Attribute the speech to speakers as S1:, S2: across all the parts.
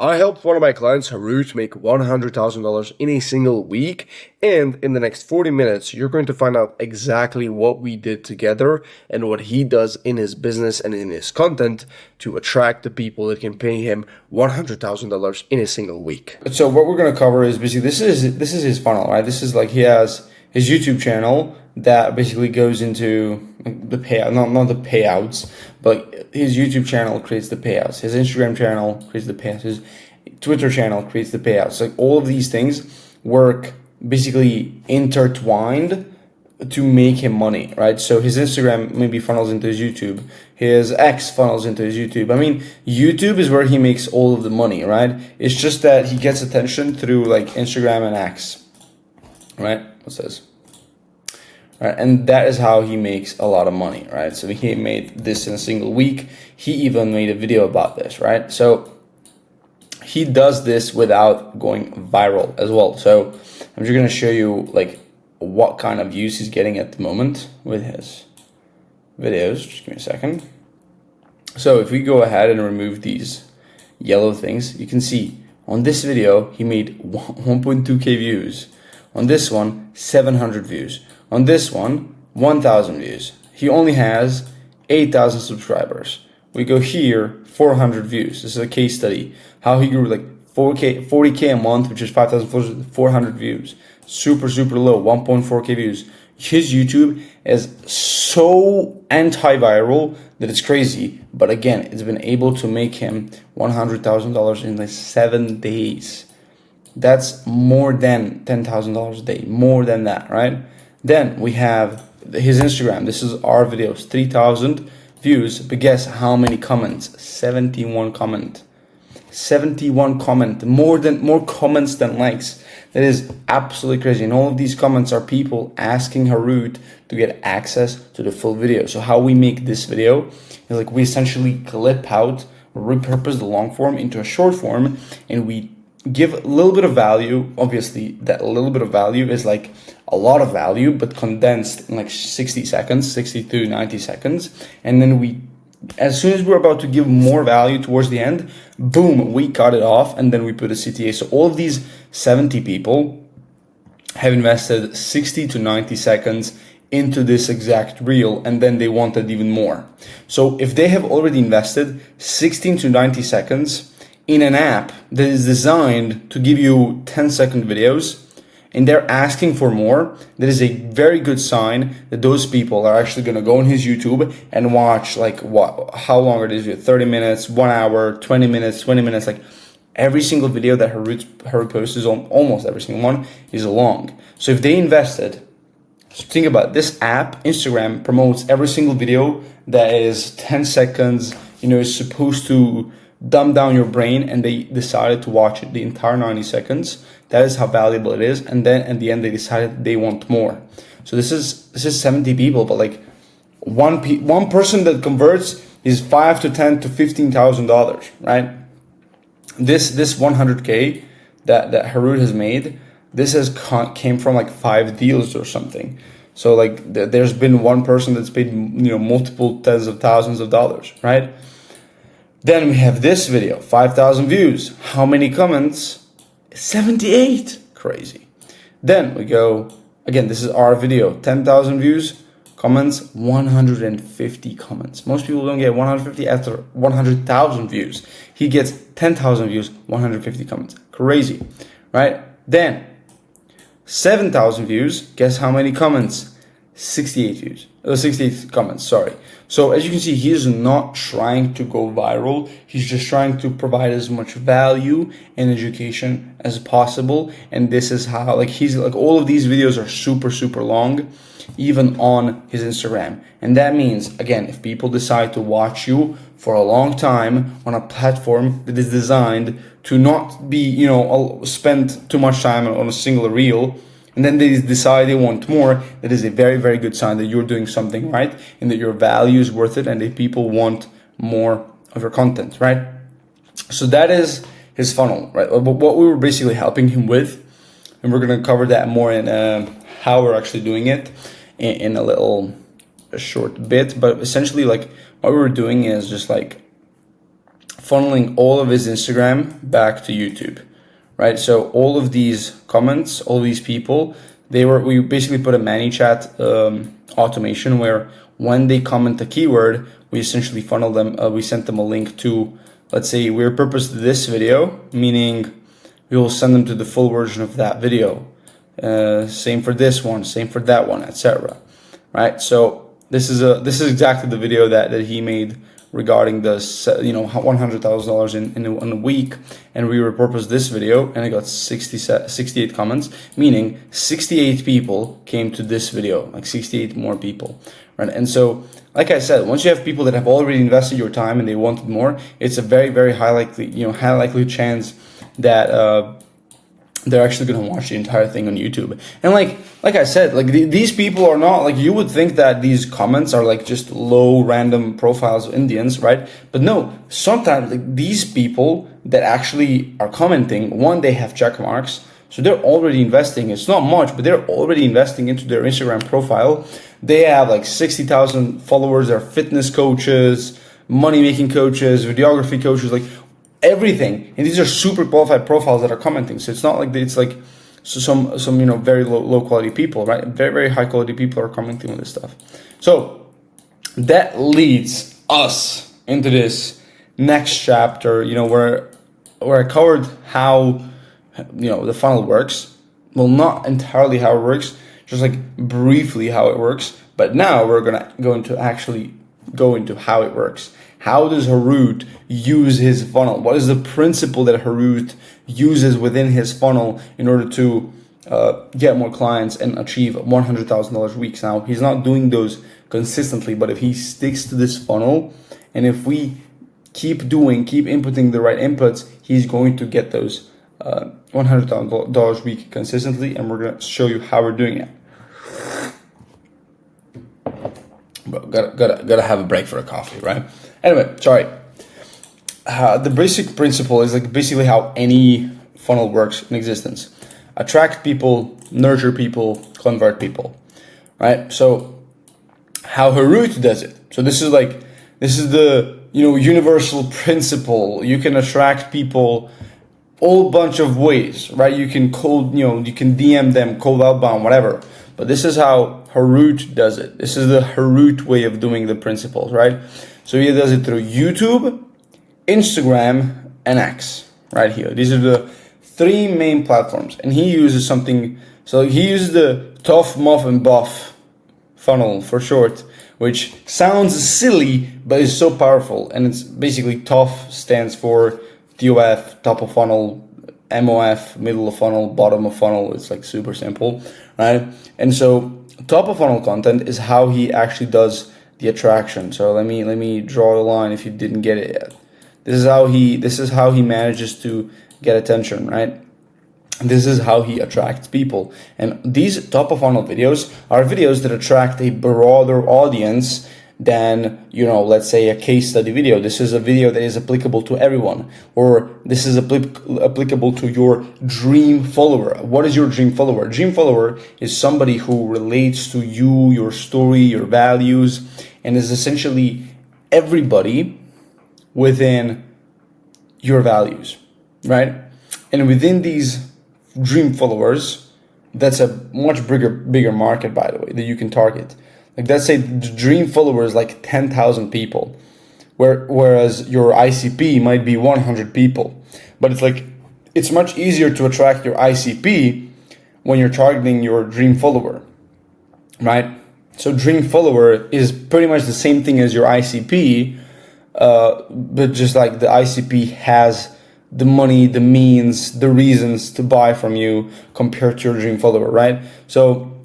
S1: I helped one of my clients, Harut, make $100,000 in a single week. And in the next 40 minutes, you're going to find out exactly what we did together and what he does in his business and in his content to attract the people that can pay him $100,000 in a single week.
S2: So what we're going to cover is basically, this is his funnel, right? This is like, he has his YouTube channel that basically goes into the payout, not the payouts, but his YouTube channel creates the payouts. His Instagram channel creates the payouts. His Twitter channel creates the payouts. Like, all of these things work basically intertwined to make him money, right? So his Instagram maybe funnels into his YouTube. His X funnels into his YouTube. I mean, YouTube is where he makes all of the money, right? It's just that he gets attention through like Instagram and X, right? What's this? Right, and that is how he makes a lot of money, right? So he made this in a single week. He even made a video about this, right? So he does this without going viral as well. So I'm just gonna show you like what kind of views he's getting at the moment with his videos. Just give me a second. So if we go ahead and remove these yellow things, you can see on this video he made 1.2k views. On this one, 700 views. On this one, 1,000 views. He only has 8,000 subscribers. We go here, 400 views. This is a case study. How he grew like 40k a month, which is 5,400 views. Super low, 1.4k views. His YouTube is so antiviral that it's crazy. But again, it's been able to make him $100,000 in like 7 days. That's more than $10,000 a day, more than that, right? Then we have his Instagram. This is our videos, 3,000 views, but guess how many comments? 71 comment. 71 comment, more comments than likes. That is absolutely crazy. And all of these comments are people asking Harut to get access to the full video. So how we make this video is like, we essentially clip out, repurpose the long form into a short form, and we give a little bit of value. Obviously, that little bit of value is like a lot of value, but condensed in like 60 seconds, 60 to 90 seconds. And then we, as soon as we're about to give more value towards the end, boom, we cut it off, and then we put a CTA. So all of these 70 people have invested 60 to 90 seconds into this exact reel, and then they wanted even more. So if they have already invested 16 to 90 seconds in an app that is designed to give you 10-second videos, and they're asking for more, that is a very good sign that those people are actually going to go on his YouTube and watch like how long it is, 30 minutes, 1 hour, 20 minutes, 20 minutes. Like every single video that Harut posts, is on almost every single one, is long. So if they invested, think about this app, Instagram promotes every single video that is 10 seconds, is supposed to dumb down your brain, and they decided to watch it the entire 90 seconds. That is how valuable it is. And then at the end, they decided they want more. So this is 70 people, but like one person that converts is $5,000 to $10,000 to $15,000, right? This 100k that Harut has made, this came from like 5 deals or something. So like there's been one person that's paid multiple tens of thousands of dollars, right? Then we have this video, 5,000 views. How many comments? 78. Crazy. Then we go, again, this is our video, 10,000 views, comments, 150 comments. Most people don't get 150 after 100,000 views. He gets 10,000 views, 150 comments. Crazy, right? Then 7,000 views. Guess how many comments? 68 views. 68 comments, sorry. So as you can see, he is not trying to go viral. He's just trying to provide as much value and education as possible. And this is how, like, he's like, all of these videos are super long, even on his Instagram. And that means, again, if people decide to watch you for a long time on a platform that is designed to not be, spend too much time on a single reel, and then they decide they want more, that is a very good sign that you're doing something right, and that your value is worth it, and that people want more of your content, right? So that is his funnel, right? What we were basically helping him with, and we're going to cover that more in how we're actually doing it in a short bit. But essentially, like, what we were doing is just like funneling all of his Instagram back to YouTube, right? So all of these comments, all these people, we basically put a ManyChat automation where when they comment a keyword, we essentially funnel them, we sent them a link to, let's say we repurposed this video, meaning we will send them to the full version of that video. Same for this one, same for that one, etc. Right? So this is exactly the video that he made regarding the $100,000 in a week, and we repurposed this video and it got 68 comments, meaning 68 people came to this video, like 68 more people, right? And so, like I said, once you have people that have already invested your time and they wanted more, it's a very, very high likely chance that they're actually going to watch the entire thing on YouTube. And like I said, like these people are not, like, you would think that these comments are like just low random profiles of Indians, right? But no, sometimes like these people that actually are commenting, one, they have check marks, so they're already investing. It's not much, but they're already investing into their Instagram profile. They have like 60,000 followers. They're fitness coaches, money making coaches, videography coaches, like everything. And these are super qualified profiles that are commenting. So it's not like it's like some very low quality people, right? Very, very high quality people are commenting on this stuff. So that leads us into this next chapter, where I covered how the funnel works. Well, not entirely how it works, just like briefly how it works. But now we're going to actually go into how it works. How does Harut use his funnel? What is the principle that Harut uses within his funnel in order to get more clients and achieve $100,000 weeks? Now, he's not doing those consistently, but if he sticks to this funnel, and if we keep inputting the right inputs, he's going to get those $100,000 week consistently, and we're going to show you how we're doing it. But gotta have a break for a coffee, right? Anyway, sorry. The basic principle is like basically how any funnel works in existence: attract people, nurture people, convert people, right? So how Harut does it? So this is the universal principle. You can attract people all bunch of ways, right? You can you can DM them, cold outbound, whatever. But this is how Harut does it. This is the Harut way of doing the principles, right? So he does it through YouTube, Instagram, and X, right here. These are the three main platforms. And he uses he uses the Tough, Muff, and Buff funnel for short, which sounds silly, but is so powerful. And it's basically Tough stands for TOF, top of funnel, MOF, middle of funnel, bottom of funnel. It's like super simple, right? And so top of funnel content is how he actually does the attraction. So let me draw a line if you didn't get it yet. This is how he manages to get attention, right? This is how he attracts people. And these top of funnel videos are videos that attract a broader audience than, let's say a case study video. This is a video that is applicable to everyone, or this is applicable to your dream follower. What is your dream follower? Dream follower is somebody who relates to you, your story, your values, and is essentially everybody within your values, right? And within these dream followers, that's a much bigger market, by the way, that you can target. Like, let's say the dream follower is like 10,000 people, whereas your ICP might be 100 people. But it's much easier to attract your ICP when you're targeting your dream follower, right? So dream follower is pretty much the same thing as your ICP, but just like the ICP has the money, the means, the reasons to buy from you compared to your dream follower, right? So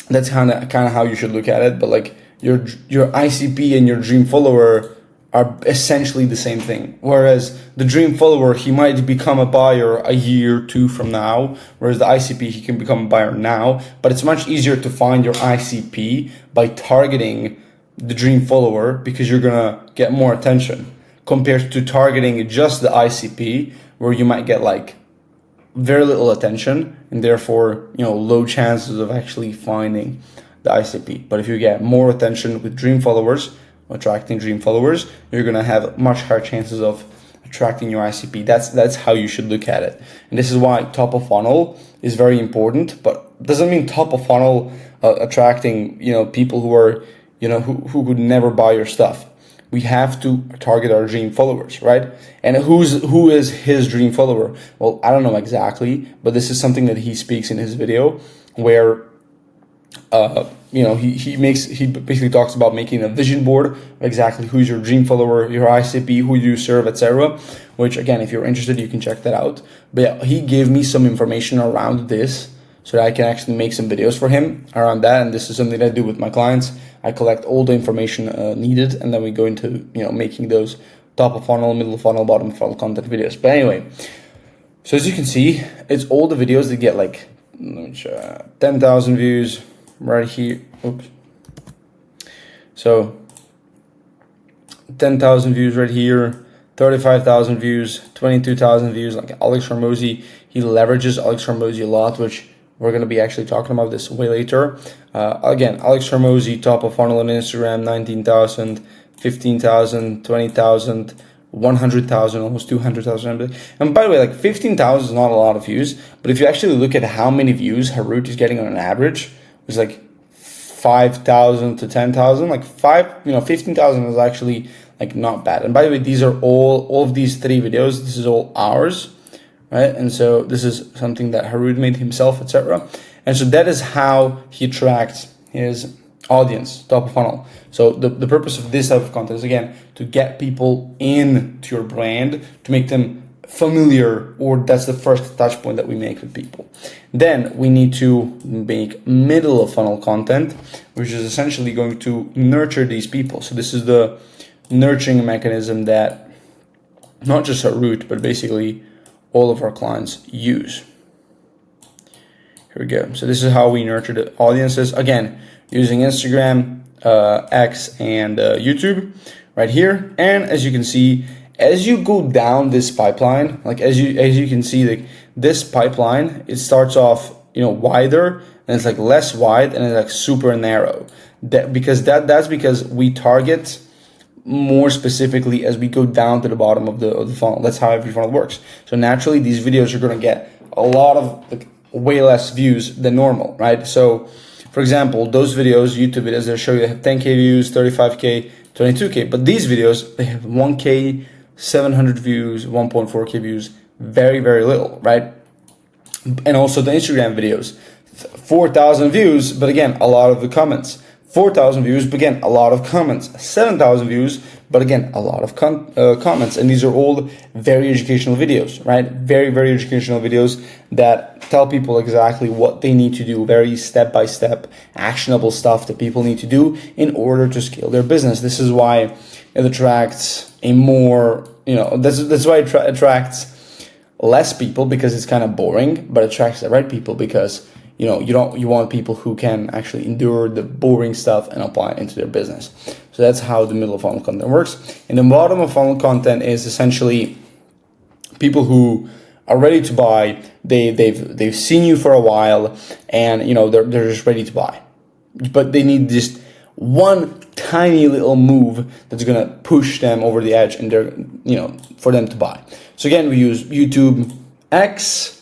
S2: that's kind of how you should look at it. But like your ICP and your dream follower are essentially the same thing. Whereas the dream follower, he might become a buyer a year or two from now, whereas the ICP, he can become a buyer now. But it's much easier to find your ICP by targeting the dream follower, because you're gonna get more attention compared to targeting just the ICP, where you might get like very little attention and therefore low chances of actually finding the ICP. But if you get more attention with dream followers, attracting dream followers, you're gonna have much higher chances of attracting your ICP. That's how you should look at it. And this is why top of funnel is very important, but doesn't mean top of funnel attracting, people who are, who could never buy your stuff. We have to target our dream followers, right? And who is his dream follower? Well, I don't know exactly, but this is something that he speaks in his video where he basically talks about making a vision board of exactly who's your dream follower, your ICP, who you serve, etc. Which again, if you're interested, you can check that out. But yeah, he gave me some information around this so that I can actually make some videos for him around that. And this is something that I do with my clients. I collect all the information needed, and then we go into making those top of funnel, middle of funnel, bottom of funnel content videos. But anyway, so as you can see, it's all the videos that get like 10,000 views right here. Oops. So 10,000 views right here, 35,000 views, 22,000 views. Like Alex Hormozi, he leverages Alex Hormozi a lot, which we're going to be actually talking about this way later. Again, Alex Hormozi, top of funnel on Instagram, 19,000, 15,000, 20,000, 100,000, almost 200,000. And by the way, like 15,000 is not a lot of views, but if you actually look at how many views Harut is getting on an average, it's like 5,000 to 10,000. Like 15,000 is actually like not bad. And by the way, these are all of these 3 videos. This is all ours, right? And so this is something that Harut made himself, etc. And so that is how he attracts his audience, top of funnel. So the purpose of this type of content is, again, to get people into your brand, to make them familiar, or that's the first touch point that we make with people. Then we need to make middle of funnel content, which is essentially going to nurture these people. So this is the nurturing mechanism that not just Harut, but basically all of our clients use. Here we go. So this is how we nurture the audiences. Again, using Instagram, X, and YouTube right here. And as you can see, as you go down this pipeline, like as you can see, like this pipeline, it starts off wider, and it's like less wide, and it's like super narrow. That's because we target more specifically as we go down to the bottom of the funnel. That's how every funnel works. So naturally, these videos are going to get a lot of way less views than normal, right? So for example, those videos, YouTube videos, they show you they have 10K views, 35K, 22K, but these videos, they have 1K, 700 views, 1.4K views, very, very little, right? And also the Instagram videos, 4,000 views, but again, a lot of the comments. 4,000 views, but again, a lot of comments. 7,000 views, but again, a lot of comments. And these are all very educational videos, right? Very, very educational videos that tell people exactly what they need to do, very step-by-step, actionable stuff that people need to do in order to scale their business. This is why it attracts a more, that's why it attracts less people, because it's kind of boring, but attracts the right people because you want people who can actually endure the boring stuff and apply it into their business. So that's how the middle of funnel content works. And the bottom of funnel content is essentially people who are ready to buy. They've seen you for a while, and they're just ready to buy, but they need just one tiny little move that's gonna push them over the edge, and they're for them to buy. So again, we use YouTube, X.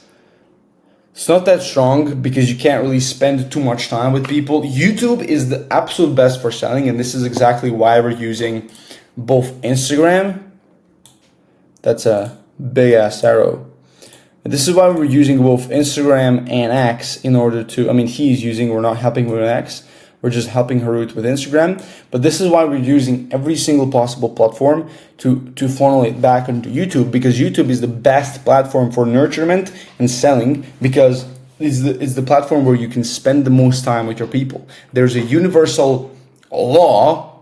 S2: It's not that strong because you can't really spend too much time with people. YouTube is the absolute best for selling, and this is exactly why we're using both Instagram. That's a big ass arrow. And this is why we're using both Instagram and X in order to, we're not helping with X. We're just helping Harut with Instagram. But this is why we're using every single possible platform to funnel it back into YouTube, because YouTube is the best platform for nurturement and selling, because it's the platform where you can spend the most time with your people. There's a universal law,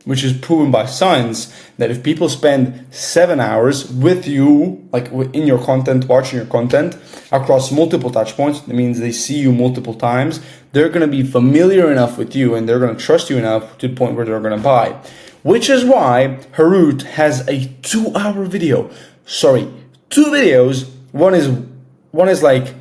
S2: which is proven by science, that if people spend 7 hours with you, like in your content, watching your content across multiple touch points, that means they see you multiple times, they're going to be familiar enough with you, and they're going to trust you enough to the point where they're going to buy. Which is why Harut has a 2-hour video. Sorry, 2 videos. One is like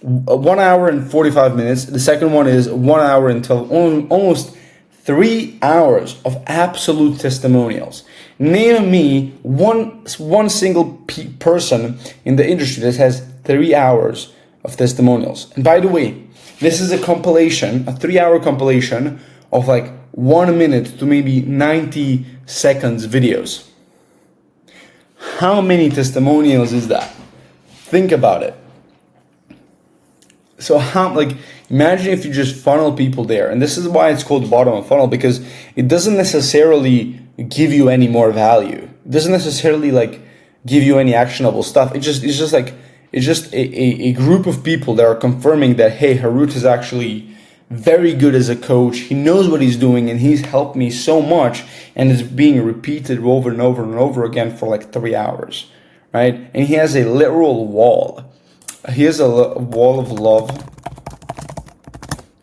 S2: 1 hour and 45 minutes. The second one is 1 hour and 12, almost 3 hours of absolute testimonials. Name me one single person in the industry that has 3 hours of testimonials. And by the way, this is a 3-hour compilation of like 1 minute to maybe 90 seconds videos. How many testimonials is that? Think about it. So imagine if you just funnel people there. And this is why it's called bottom of funnel, because it doesn't necessarily give you any more value. It doesn't necessarily give you any actionable stuff. It's just a group of people that are confirming that, hey, Harut is actually very good as a coach. He knows what he's doing and he's helped me so much, and it's being repeated over and over and over again for like 3 hours, right? And he has a literal wall. He has a wall of love.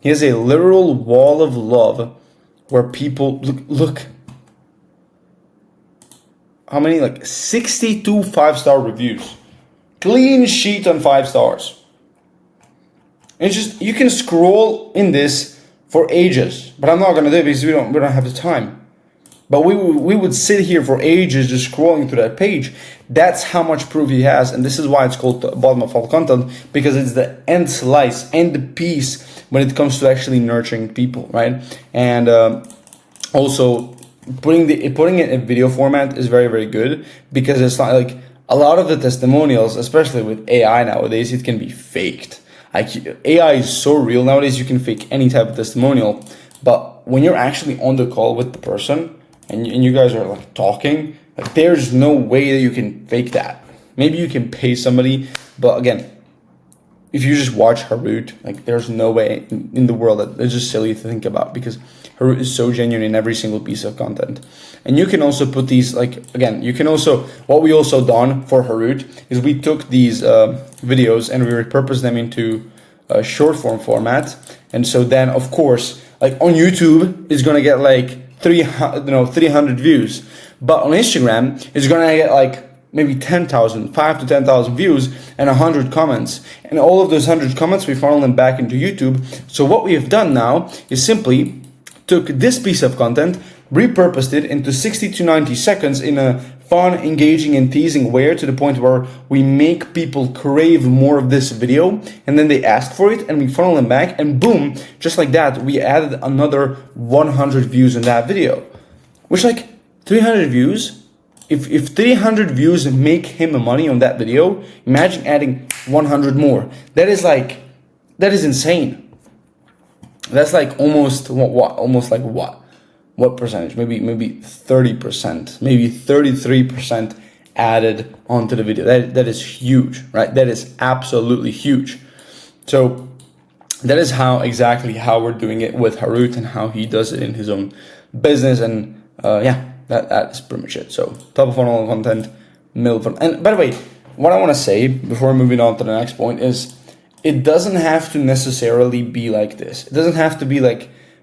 S2: He has a literal wall of love where people look. How many? 62 5-star reviews. Clean sheet on 5 stars. It's just, you can scroll in this for ages, but I'm not gonna do it because we don't have the time. But we would sit here for ages just scrolling through that page. That's how much proof he has, and this is why it's called bottom of funnel content, because it's the end slice and the piece when it comes to actually nurturing people, right? And also putting it in video format is very, very good, because it's not like a lot of the testimonials, especially with AI nowadays, it can be faked. AI is so real nowadays, you can fake any type of testimonial. But when you're actually on the call with the person and you guys are talking, there's no way that you can fake that. Maybe you can pay somebody, but again, if you just watch Harut, there's no way in the world that it's just silly to think about, because Harut is so genuine in every single piece of content. And you can also put these, what we also done for Harut is we took these videos and we repurposed them into a short form format. And so then, of course, on YouTube, it's going to get 300 views. But on Instagram, it's going to get maybe 10,000, 5 to 10,000 views and 100 comments. And all of those 100 comments, we funnel them back into YouTube. So what we have done now is simply took this piece of content, repurposed it into 60 to 90 seconds in a fun, engaging, and teasing way, to the point where we make people crave more of this video, and then they ask for it, and we funnel them back, and boom, just like that, we added another 100 views in that video. Which 300 views, if 300 views make him money on that video, imagine adding 100 more. That is insane. That's almost what? What percentage? Maybe 30%, maybe 33% added onto the video. That is huge, right? That is absolutely huge. So that is exactly how we're doing it with Harut and how he does it in his own business. And that is pretty much it. So top of funnel content, middle funnel. And by the way, what I want to say before moving on to the next point is, it doesn't have to necessarily be like this. It doesn't have to be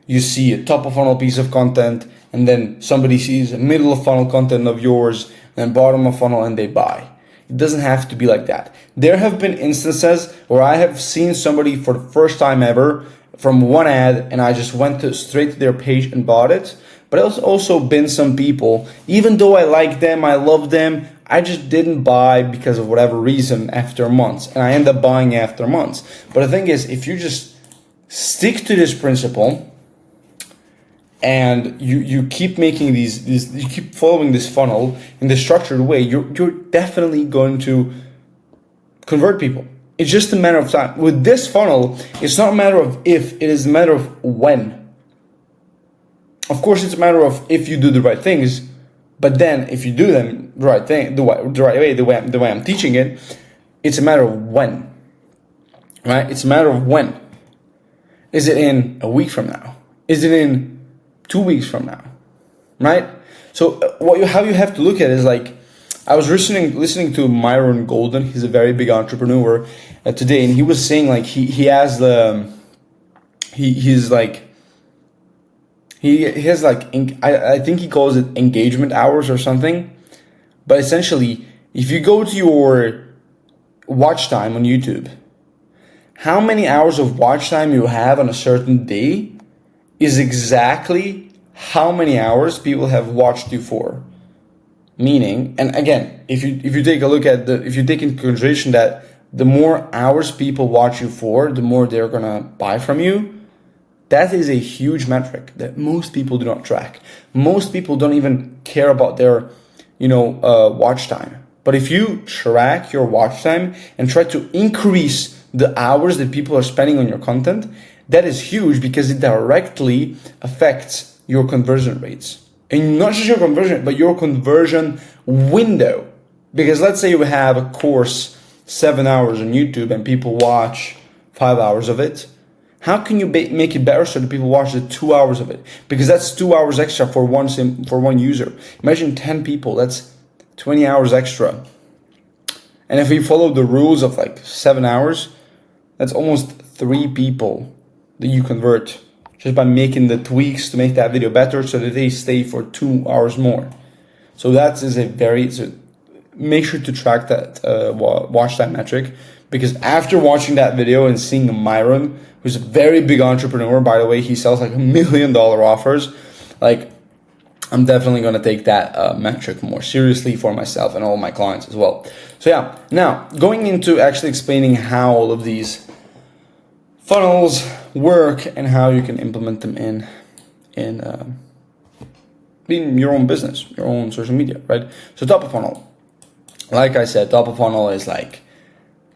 S2: you see a top of funnel piece of content, and then somebody sees a middle of funnel content of yours, and bottom of funnel, and they buy. It doesn't have to be like that. There have been instances where I have seen somebody for the first time ever from one ad, and I just went straight to their page and bought it. But there's also been some people, even though I like them, I love them, I just didn't buy because of whatever reason after months, and I end up buying after months. But the thing is, if you just stick to this principle and you keep making you keep following this funnel in the structured way, you're definitely going to convert people. It's just a matter of time. With this funnel, it's not a matter of if, it is a matter of when. Of course, it's a matter of if you do the right things, but then if you do them the right way, the way I'm teaching it, it's a matter of when, right? It's a matter of when. Is it in a week from now? Is it in 2 weeks from now, right? So how you have to look at it is I was listening to Myron Golden. He's a very big entrepreneur today, and he was saying he has I think he calls it engagement hours or something. But essentially, if you go to your watch time on YouTube, how many hours of watch time you have on a certain day is exactly how many hours people have watched you for. Meaning, and again, if you take a look at if you take into consideration that the more hours people watch you for, the more they're gonna buy from you. That is a huge metric that most people do not track. Most people don't even care about their, watch time. But if you track your watch time and try to increase the hours that people are spending on your content, that is huge because it directly affects your conversion rates. And not just your conversion, but your conversion window. Because let's say you have a course 7 hours on YouTube and people watch 5 hours of it. How can you make it better so that people watch the 2 hours of it? Because that's 2 hours extra for one user. Imagine 10 people, that's 20 hours extra. And if we follow the rules of like 7 hours, that's almost 3 people that you convert just by making the tweaks to make that video better so that they stay for 2 hours more. So that is make sure to track that watch time metric, because after watching that video and seeing Myron, who's a very big entrepreneur, by the way, he sells like $1 million offers, like I'm definitely going to take that metric more seriously for myself and all my clients as well. So yeah, now going into actually explaining how all of these funnels work and how you can implement them in your own business, your own social media, right? So top of funnel. Like I said, top of funnel is like,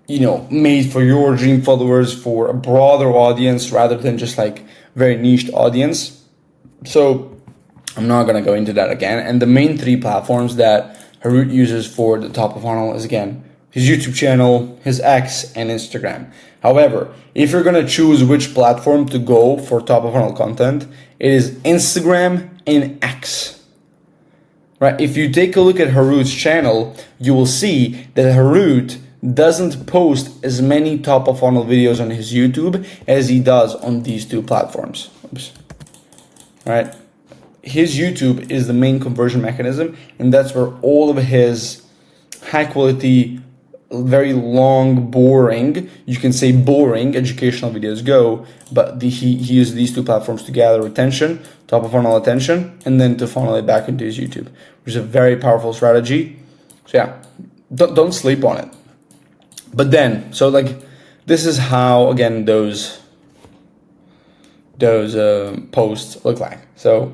S2: made for your dream followers, for a broader audience rather than just like very niched audience. So I'm not going to go into that again. And the main 3 platforms that Harut uses for the top of funnel is, again, his YouTube channel, his X, and Instagram. However, if you're going to choose which platform to go for top of funnel content, it is Instagram and X. Right? If you take a look at Harut's channel, you will see that Harut doesn't post as many top of funnel videos on his YouTube as he does on these 2 platforms. Oops. Right? His YouTube is the main conversion mechanism, and that's where all of his high quality, very long, boring, you can say boring educational videos go, but he uses these 2 platforms to gather attention, top of funnel attention, and then to funnel it back into his YouTube, which is a very powerful strategy. So yeah, don't sleep on it. But then, so like, this is how, again, those posts look like. So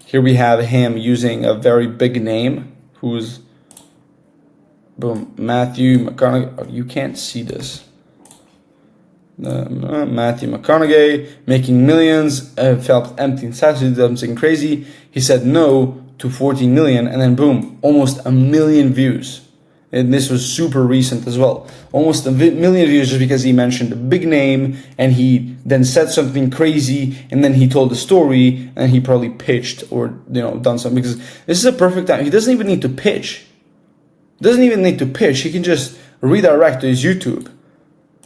S2: here we have him using a very big name, who's, boom, Matthew McConaughey. Oh, you can't see this. Matthew McConaughey, making millions, felt empty inside, so he did something crazy. He said no to 14 million, and then boom, almost 1 million views. And this was super recent as well. Almost 1 million views just because he mentioned a big name and he then said something crazy and then he told a story and he probably pitched or done something, because this is a perfect time. He doesn't even need to pitch. He can just redirect to his YouTube.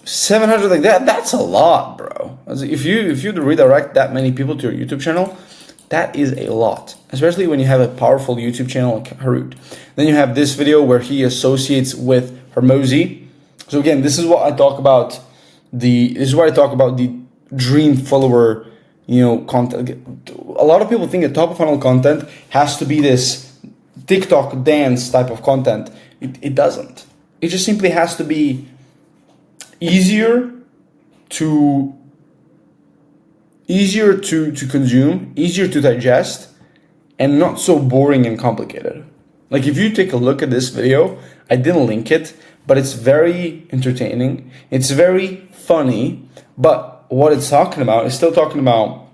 S2: 700 like that's a lot, bro. If you redirect that many people to your YouTube channel, that is a lot, especially when you have a powerful YouTube channel like Harut. Then you have this video where he associates with Hormozi. So again, this is what I talk about. This is why I talk about the dream follower, content. A lot of people think that top of funnel content has to be this TikTok dance type of content. It doesn't. It just simply has to be easier to consume, easier to digest, and not so boring and complicated. Like if you take a look at this video, I didn't link it, but it's very entertaining. It's very funny, but what it's talking about is still talking about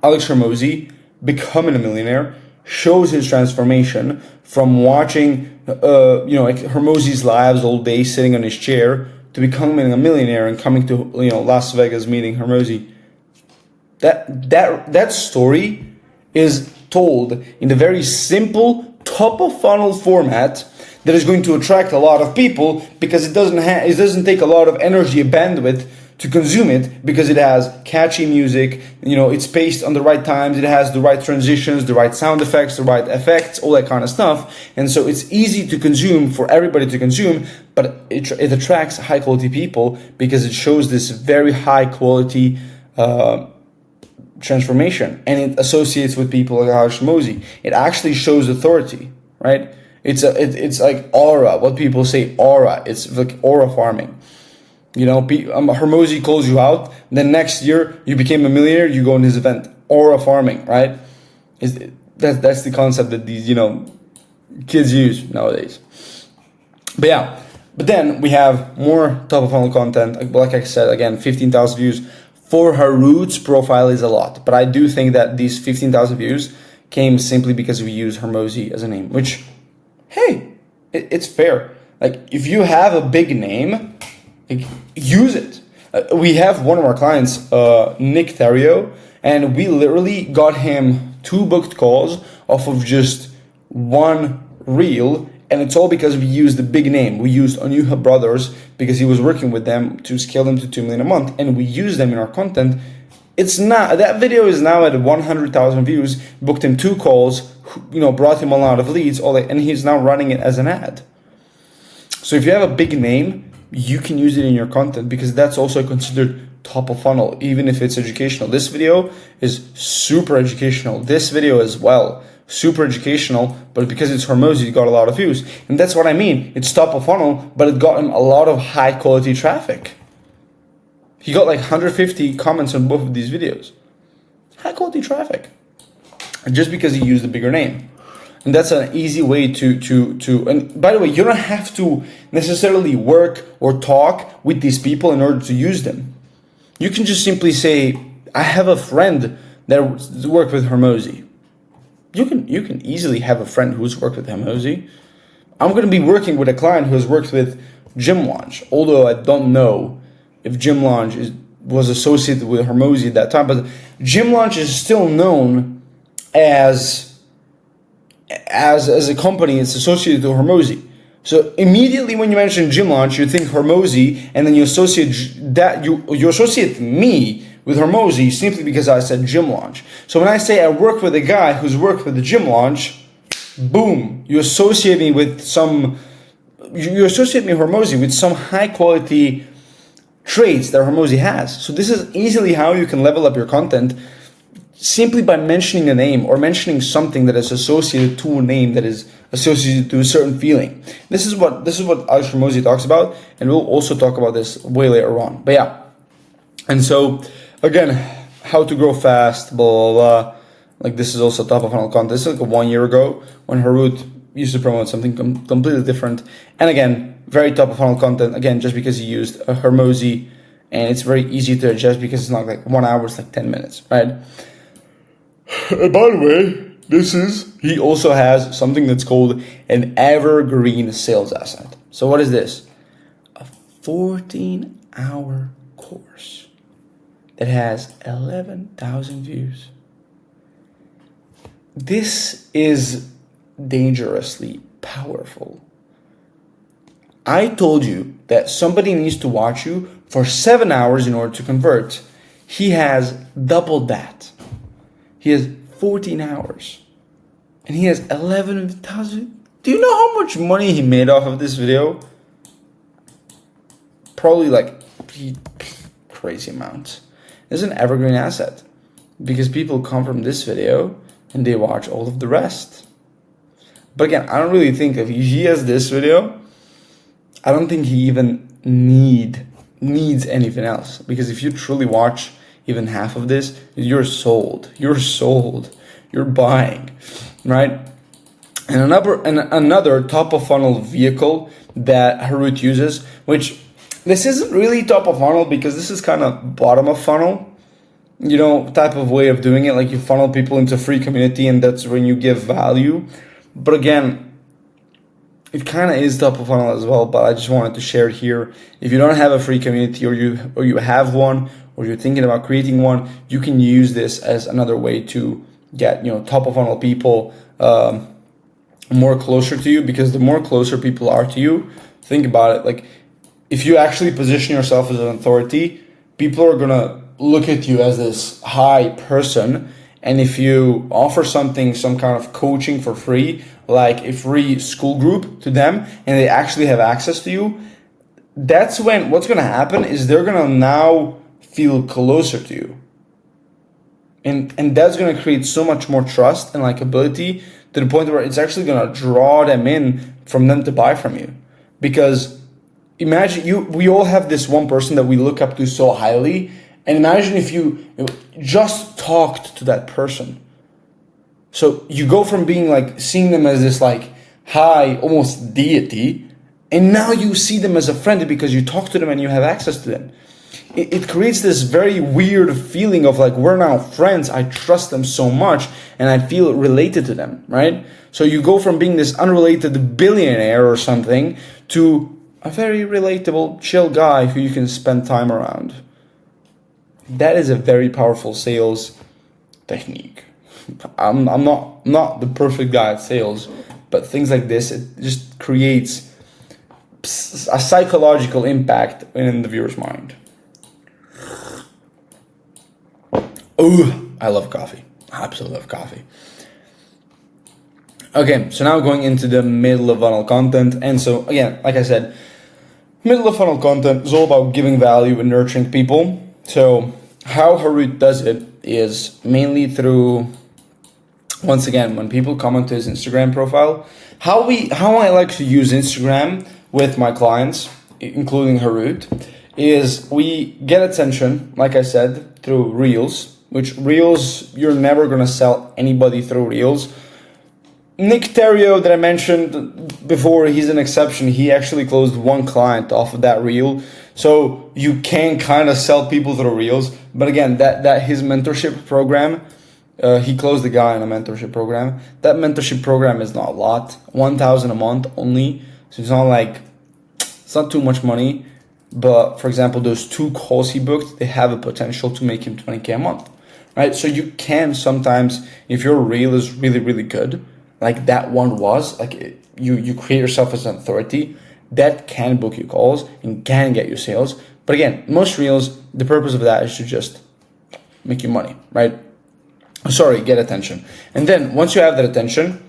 S2: Alex Hormozi becoming a millionaire, shows his transformation from watching, like Hormozi's lives all day sitting on his chair to becoming a millionaire and coming to, Las Vegas meeting Hormozi. That story is told in a very simple top of funnel format that is going to attract a lot of people because it doesn't take a lot of energy and bandwidth to consume it, because it has catchy music, it's paced on the right times, it has the right transitions, the right sound effects, the right effects, all that kind of stuff. And so it's easy to consume for everybody to consume, but it attracts high quality people because it shows this very high quality transformation, and it associates with people like Alex Hormozi. It actually shows authority, right? It's like aura. What people say aura. It's like aura farming. You know, Hormozi calls you out. Then next year you became a millionaire. You go in his event. Aura farming, right? That's the concept that these kids use nowadays. But yeah, but then we have more top of funnel content. Like I said, again, 15,000 views for Harut's profile is a lot. But I do think that these 15,000 views came simply because we use Hormozi as a name, which, hey, it's fair. Like if you have a big name, like, use it. We have one of our clients, Nick Therio, and we literally got him 2 booked calls off of just one reel, and it's all because we used the big name. We used Onuha Brothers because he was working with them to scale them to 2 million a month, and we use them in our content. It's not, that video is now at 100,000 views, booked him 2 calls, brought him a lot of leads, all that, and he's now running it as an ad. So if you have a big name, you can use it in your content because that's also considered top of funnel, even if it's educational. This video is super educational. This video as well, super educational, but because it's Hormozi, it got a lot of views. And that's what I mean. It's top of funnel, but it got him a lot of high quality traffic. He got like 150 comments on both of these videos. High quality traffic. Just because he used a bigger name. And that's an easy way to and by the way, you don't have to necessarily work or talk with these people in order to use them. You can just simply say, I have a friend that worked with Hormozi. You can easily have a friend who's worked with Hormozi. I'm going to be working with a client who has worked with Gym Launch, although I don't know if Gym Launch was associated with Hormozi at that time, but Gym Launch is still known as a company. It's associated to Hormozi. So immediately when you mention Gym Launch, you think Hormozi, and then you associate that you associate me with Hormozi simply because I said Gym Launch. So when I say I work with a guy who's worked with the Gym Launch, boom, you associate me with Hormozi with some high quality traits that Hormozi has. So this is easily how you can level up your content, simply by mentioning a name or mentioning something that is associated to a name that is associated to a certain feeling. This is what Alex Hormozi talks about, and we'll also talk about this way later on. But yeah, and so again, how to grow fast, blah blah blah. Like this is also top of funnel content. This is like 1 year ago when Harut used to promote something completely different. And again, very top of funnel content. Again, just because he used a Hormozi, and it's very easy to adjust because it's not like 1 hour, it's like 10 minutes, right? And by the way, he also has something that's called an evergreen sales asset. So what is this? A 14-hour course that has 11,000 views. This is dangerously powerful. I told you that somebody needs to watch you for 7 hours in order to convert. He has doubled that. He has 14 hours. And he has 11,000. Do you know how much money he made off of this video? Probably like crazy amounts. It's an evergreen asset because people come from this video and they watch all of the rest. But again, I don't really think if he has this video, I don't think he even needs anything else. Because if you truly watch even half of this, you're sold. You're buying, right? And another top of funnel vehicle that Harut uses, which this isn't really top of funnel because this is kind of bottom of funnel, type of way of doing it. Like you funnel people into a free community and that's when you give value. But again, it kind of is top of funnel as well, but I just wanted to share it here. If you don't have a free community or you have one or you're thinking about creating one, you can use this as another way to get, top of funnel people more closer to you, because the more closer people are to you, think about it. Like if you actually position yourself as an authority, people are going to look at you as this high person. And if you offer some kind of coaching for free, like a free school group to them, and they actually have access to you, that's when what's going to happen is they're going to now feel closer to you. And that's going to create so much more trust and likability to the point where it's actually going to draw them in from them to buy from you. Because imagine we all have this one person that we look up to so highly, and imagine if you just talked to that person. So you go from being like seeing them as this like high, almost deity, and now you see them as a friend because you talk to them and you have access to them. It creates this very weird feeling of like, we're now friends, I trust them so much, and I feel related to them, right? So you go from being this unrelated billionaire or something to a very relatable, chill guy who you can spend time around. That is a very powerful sales technique. I'm not the perfect guy at sales, but things like this, it just creates a psychological impact in the viewer's mind. Oh, I love coffee. I absolutely love coffee. Okay, so now going into the middle of funnel content. And so again, like I said, middle of funnel content is all about giving value and nurturing people. So how Harut does it is mainly through, once again, when people comment to his Instagram profile, how I like to use Instagram with my clients, including Harut, is we get attention, like I said, through Reels, which Reels, you're never going to sell anybody through Reels. Nick Terrio that I mentioned before, he's an exception. He actually closed one client off of that Reel. So you can kind of sell people through Reels. But again, that his mentorship program, he closed the guy in a mentorship program. That mentorship program is not a lot, $1,000 a month only. So it's not too much money. But for example, those 2 calls he booked, they have a potential to make him $20K a month, right? So you can sometimes, if your Reel is really, really good, like that one was, like you create yourself as an authority, that can book you calls and can get you sales. But again, most Reels, the purpose of that is to just make you money, right? Get attention. And then once you have that attention,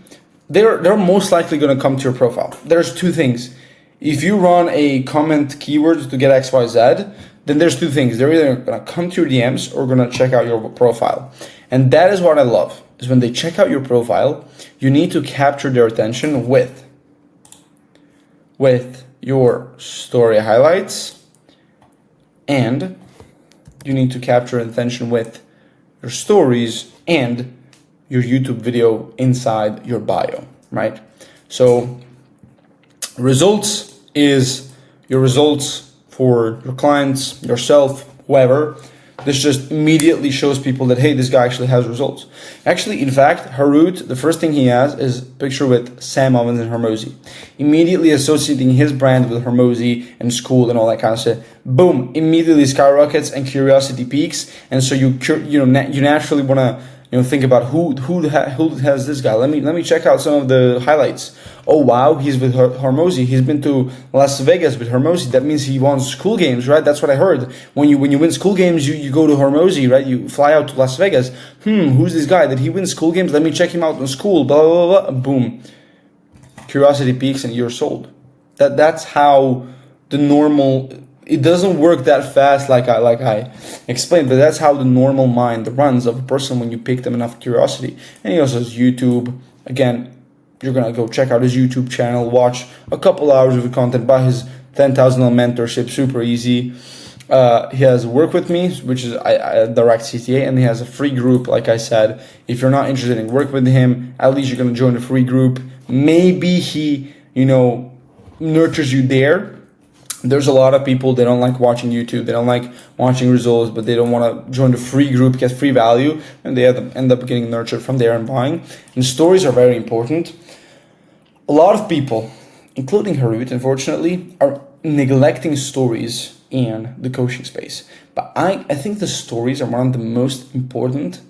S2: they're most likely going to come to your profile. There's 2 things. If you run a comment keyword to get XYZ, then there's 2 things. They're either going to come to your DMs or going to check out your profile. And that is what I love, is when they check out your profile, you need to capture their attention with your story highlights, and you need to capture attention with your stories and your YouTube video inside your bio, right? So results is your results for your clients, yourself, whoever. This just immediately shows people that, hey, this guy actually has results. Actually, in fact, Harut, the first thing he has is a picture with Sam Ovens and Hormozi. Immediately associating his brand with Hormozi and school and all that kind of stuff. Boom, immediately skyrockets and curiosity peaks. And so you naturally want to think about who has this guy. Let me check out some of the highlights. Oh wow, he's with Hormozi. He's been to Las Vegas with Hormozi. That means he won school games, right? That's what I heard. When you win school games, you go to Hormozi, right? You fly out to Las Vegas. Who's this guy? Did he win school games? Let me check him out in school. Blah blah blah. Boom. Curiosity peaks and you're sold. That's how the normal. It doesn't work that fast like I explained, but that's how the normal mind runs of a person when you pick them enough curiosity. And he also has YouTube. Again, you're going to go check out his YouTube channel, watch a couple hours of content, buy his $10,000 mentorship, super easy. He has Work With Me, which is a direct CTA, and he has a free group, like I said. If you're not interested in work with him, at least you're going to join the free group. Maybe he, nurtures you there. There's a lot of people, they don't like watching YouTube, they don't like watching results, but they don't want to join the free group, get free value, and they end up getting nurtured from there and buying. And stories are very important. A lot of people, including Harut, unfortunately, are neglecting stories in the coaching space. But I think the stories are one of the most important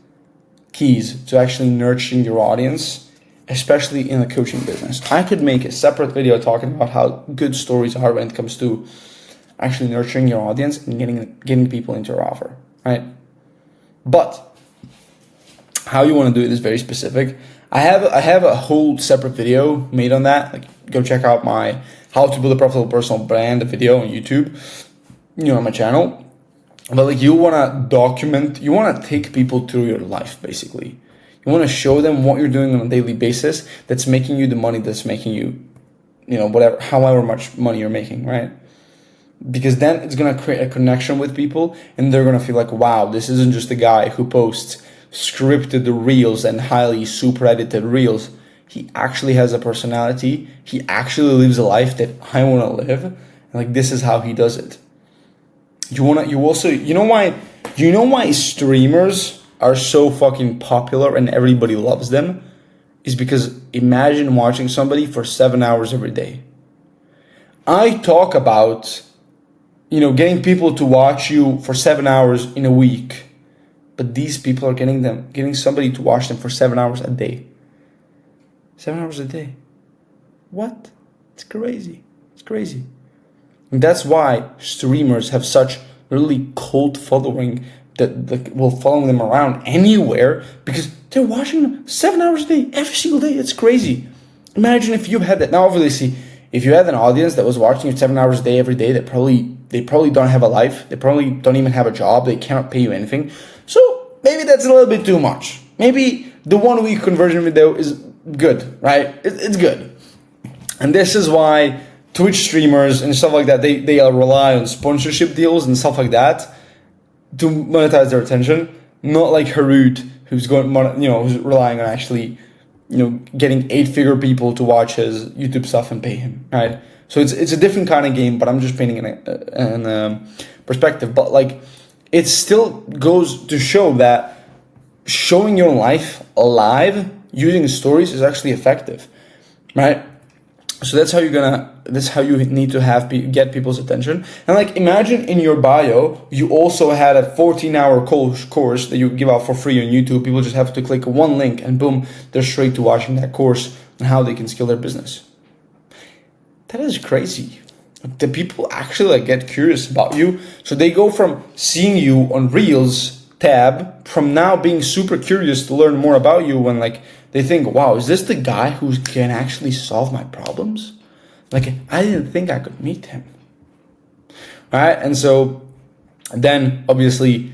S2: keys to actually nurturing your audience, especially in the coaching business. I could make a separate video talking about how good stories are when it comes to actually nurturing your audience and getting people into your offer, right? But how you want to do it is very specific. I have a whole separate video made on that. Like, go check out my How to Build a Profitable Personal Brand video on YouTube, on my channel. But you want to document, you want to take people through your life, basically. You want to show them what you're doing on a daily basis that's making you the money that's making you, whatever, however much money you're making, right? Because then it's going to create a connection with people, and they're going to feel like, wow, this isn't just a guy who posts scripted reels and highly super edited reels. He actually has a personality. He actually lives a life that I want to live. And like, this is how he does it. You know why streamers are so fucking popular and everybody loves them? Is because imagine watching somebody for 7 hours every day. I talk about, getting people to watch you for 7 hours in a week, but these people are getting somebody to watch them for 7 hours a day. 7 hours a day. What? It's crazy. It's crazy. And that's why streamers have such really cult following that will follow them around anywhere, because they're watching them 7 hours a day, every single day. It's crazy. Imagine if you had that. Now, obviously, if you had an audience that was watching you 7 hours a day every day, they probably don't have a life. They probably don't even have a job. They cannot pay you anything. So maybe that's a little bit too much. Maybe the 1 week conversion video is good, right? It's good. And this is why Twitch streamers and stuff like that, they rely on sponsorship deals and stuff like that to monetize their attention. Not like Harut, who's who's relying on actually, getting 8-figure people to watch his YouTube stuff and pay him, right? So it's a different kind of game, but I'm just painting an perspective. But like, it still goes to show that showing your life alive using stories is actually effective, right? So that's how you need to get people's attention. And like, imagine in your bio, you also had a 14-hour course that you give out for free on YouTube. People just have to click one link and boom, they're straight to watching that course on how they can scale their business. That is crazy. The people actually get curious about you. So they go from seeing you on Reels tab, from now being super curious to learn more about you, when they think, wow, is this the guy who can actually solve my problems? Like, I didn't think I could meet him. Right? And so then obviously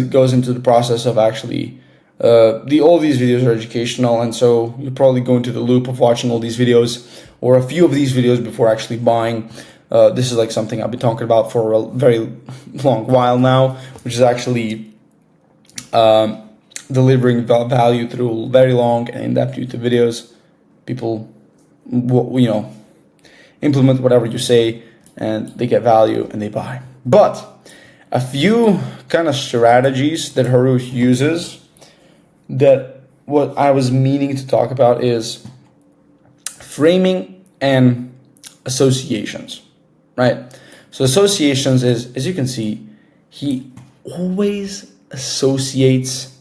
S2: goes into the process of actually all these videos are educational, and so you probably go into the loop of watching all these videos or a few of these videos before actually buying. This is like something I've been talking about for a very long while now, which is actually delivering value through very long and in-depth YouTube videos. People, implement whatever you say, and they get value and they buy. But a few kind of strategies that Harut uses, that what I was meaning to talk about is framing and associations, right? So associations is, as you can see, he always associates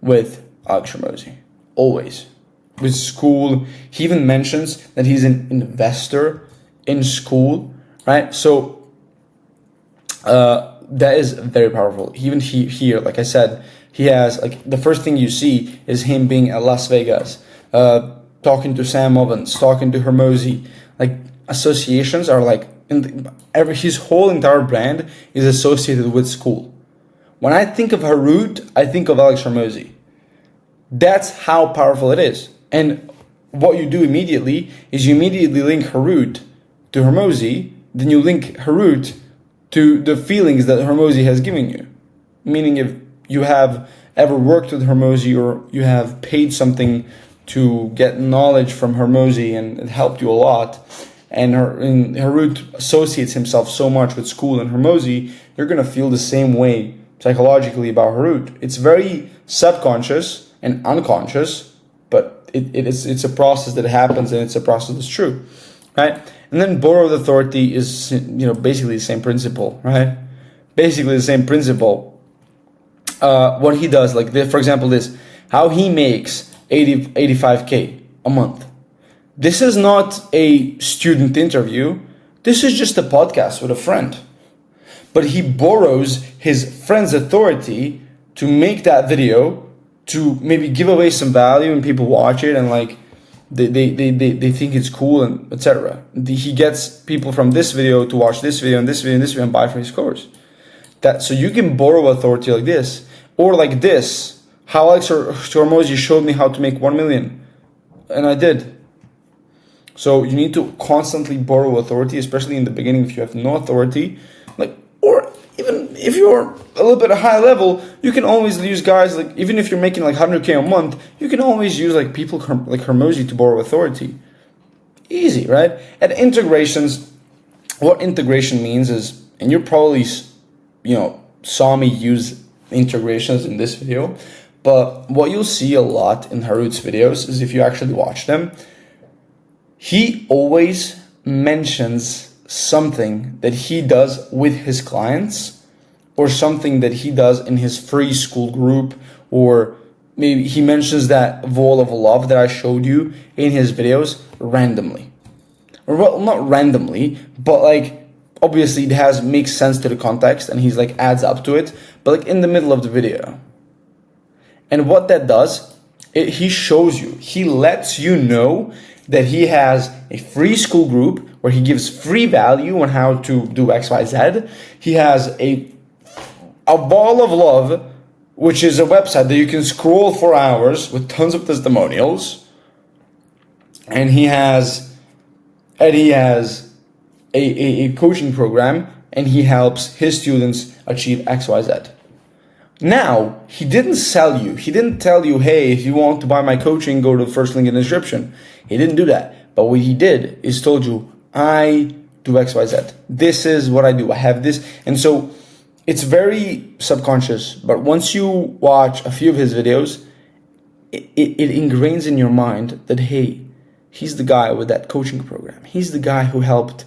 S2: with Alex Hormozi, always. With school, he even mentions that he's an investor in school, right? So that is very powerful. Even here, like I said, he has, the first thing you see is him being at Las Vegas, talking to Sam Ovens, talking to Hormozi. Associations are his whole entire brand is associated with school. When I think of Harut, I think of Alex Hormozi. That's how powerful it is. And what you do immediately is you immediately link Harut to Hormozi, then you link Harut to the feelings that Hormozi has given you. Meaning, if you have ever worked with Hormozi or you have paid something to get knowledge from Hormozi and it helped you a lot, and Harut associates himself so much with school and Hormozi, you're going to feel the same way psychologically about Harut. It's very subconscious and unconscious, but it's a process that happens, and it's a process that's true, right? And then borrowed authority is, basically the same principle, right? Basically the same principle. What he does, for example, how he makes 85K a month. This is not a student interview. This is just a podcast with a friend. But he borrows his friend's authority to make that video, to maybe give away some value and people watch it and they think it's cool and etc. He gets people from this video to watch this video and this video and this video and buy from his course. So you can borrow authority like this, or like this. how Alex Hormozi showed me how to make 1 million, and I did. So you need to constantly borrow authority, especially in the beginning if you have no authority, like, or even if you're a little bit high level, you can always use guys like, even if you're making like 100K a month, you can always use like people like Hormozi to borrow authority. Easy, right? And integrations, what integration means is, and you probably, saw me use integrations in this video, but what you'll see a lot in Harut's videos is, if you actually watch them, he always mentions something that he does with his clients, or something that he does in his free school group, or maybe he mentions that wall of love that I showed you in his videos randomly. Or, well, not randomly, but like, obviously it makes sense to the context, and he's like adds up to it, but like in the middle of the video. And what that does, he shows you, he lets you know that he has a free school group where he gives free value on how to do XYZ. He has a wall of love, which is a website that you can scroll for hours with tons of testimonials. And he has a coaching program, and he helps his students achieve XYZ. Now, he didn't sell you. He didn't tell you, hey, if you want to buy my coaching, go to the first link in the description. He didn't do that. But what he did is told you, I do XYZ. This is what I do. I have this. And so it's very subconscious. But once you watch a few of his videos, it ingrains in your mind that, hey, he's the guy with that coaching program. He's the guy who helped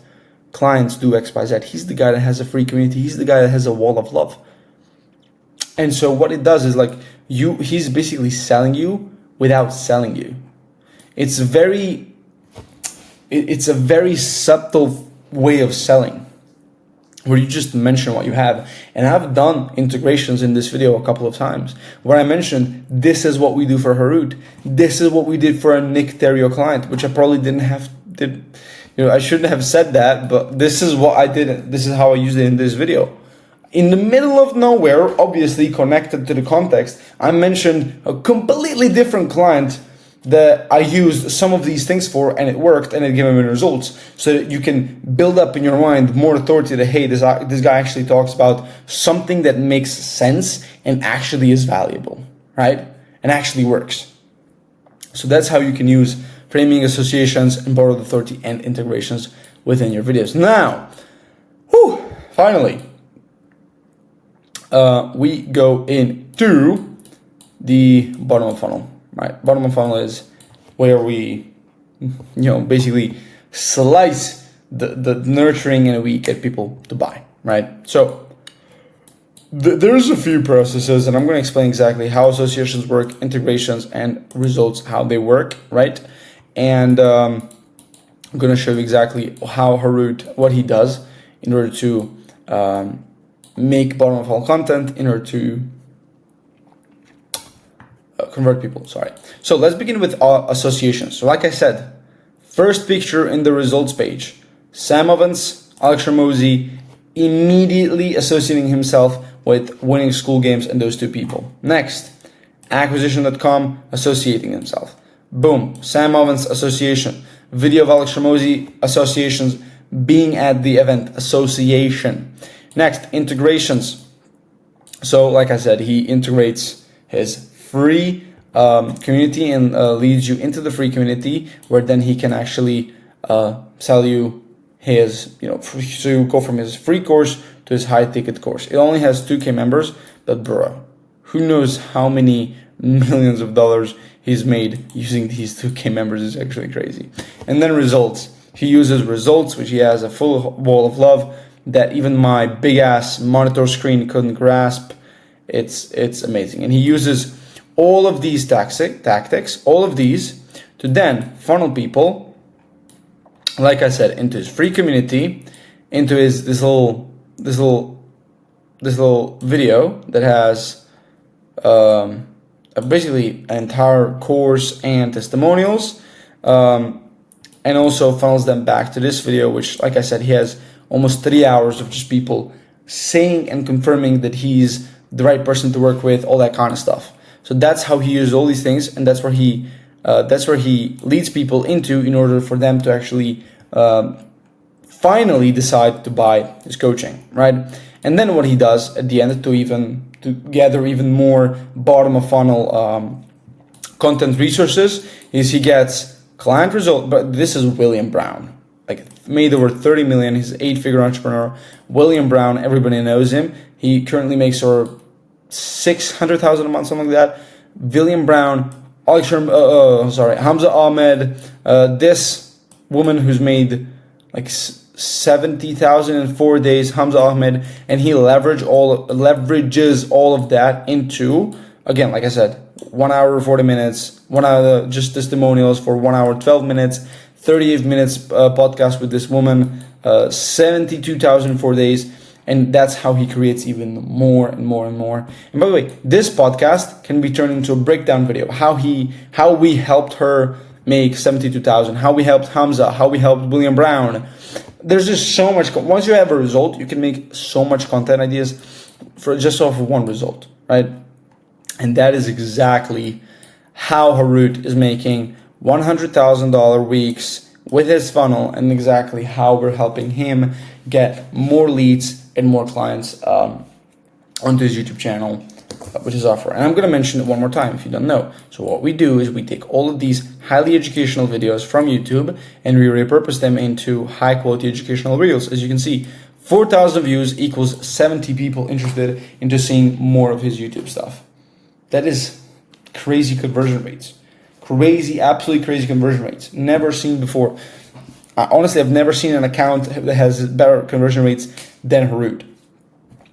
S2: clients do XYZ. He's the guy that has a free community. He's the guy that has a wall of love. And so what it does is like he's basically selling you without selling you. It's a very subtle way of selling, where you just mention what you have. And I've done integrations in this video a couple of times where I mentioned, this is what we do for Harut. This is what we did for a Nick Terrio client, which I probably I shouldn't have said that, but this is what I did. This is how I used it in this video. In the middle of nowhere, obviously connected to the context, I mentioned a completely different client that I used some of these things for, and it worked, and it gave me results. So that you can build up in your mind more authority that, hey, this guy actually talks about something that makes sense and actually is valuable, right? And actually works. So that's how you can use framing, associations, and borrowed authority and integrations within your videos. Now, finally, we go into the bottom of funnel, right? Bottom of funnel is where we, basically slice the nurturing, and we get people to buy, right? So there's a few processes, and I'm going to explain exactly how associations work, integrations, and results, how they work, right? And I'm going to show you exactly how Harut, what he does in order to make bottom of funnel content, in order to convert people, So let's begin with associations. So like I said, first picture in the results page, Sam Ovens, Alex Hormozi, immediately associating himself with winning school games and those two people. Next, acquisition.com, associating himself. Boom, Sam Ovens association. Video of Alex Hormozi, associations, being at the event, association. Next, integrations. So like I said, he integrates his free community and leads you into the free community, where then he can actually sell you his, so you go from his free course to his high ticket course. It only has 2K members, but bro, who knows how many millions of dollars he's made using these 2K members. Is actually crazy. And then results. He uses results, which he has a full wall of love that even my big ass monitor screen couldn't grasp. It's amazing. And he uses all of these tactics, all of these, to then funnel people, like I said, into his free community, into his this little video that has basically an entire course and testimonials, and also funnels them back to this video, which, like I said, he has almost 3 hours of just people saying and confirming that he's the right person to work with, all that kind of stuff. So that's how he uses all these things, and that's where he leads people into in order for them to actually finally decide to buy his coaching, right? And then what he does at the end to gather even more bottom of funnel content resources is he gets client result. But this is William Brown, like made over 30 million. He's an 8-figure entrepreneur. William Brown, everybody knows him. He currently makes over 600,000 a month, something like that. William Brown, Hamza Ahmed, this woman who's made like 70,000 in 4 days, Hamza Ahmed, and he leverages all of that into, again, like I said, 1 hour 40 minutes, 1 hour just testimonials for 1 hour 12 minutes, 38 minutes podcast with this woman, 72,000 in 4 days. And that's how he creates even more and more and more. And by the way, this podcast can be turned into a breakdown video. How we helped her make 72,000, how we helped Hamza, how we helped William Brown. There's just so much. Once you have a result, you can make so much content ideas for just off of one result, right? And that is exactly how Harut is making $100,000 weeks with his funnel, and exactly how we're helping him get more leads and more clients onto his YouTube channel, which is offer. And I'm going to mention it one more time if you don't know. So what we do is we take all of these highly educational videos from YouTube and we repurpose them into high quality educational reels. As you can see, 4,000 views equals 70 people interested into seeing more of his YouTube stuff. That is crazy conversion rates. Absolutely crazy conversion rates. Never seen before. Honestly, I've never seen an account that has better conversion rates than Harut.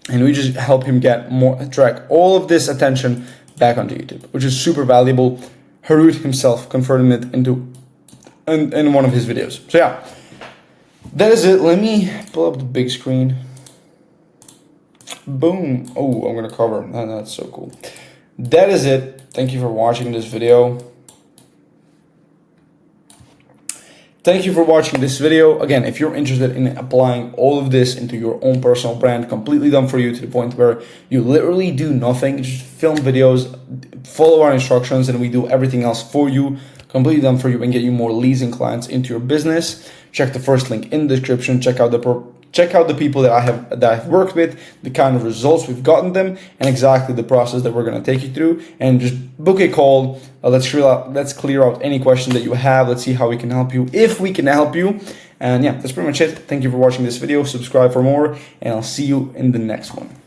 S2: And we just help him track all of this attention back onto YouTube, which is super valuable. Harut himself converted it in one of his videos. So yeah, that is it. Let me pull up the big screen. Boom. Oh, I'm going to cover. Oh, that's so cool. That is it. Thank you for watching this video. Thank you for watching this video. Again, if you're interested in applying all of this into your own personal brand, completely done for you to the point where you literally do nothing, just film videos, follow our instructions, and we do everything else for you, completely done for you, and get you more leads and clients into your business. Check the first link in the description. Check out the people that I've worked with, the kind of results we've gotten them, and exactly the process that we're going to take you through. And just book a call. Let's clear out any question that you have. Let's see how we can help you, if we can help you. And yeah, that's pretty much it. Thank you for watching this video. Subscribe for more, and I'll see you in the next one.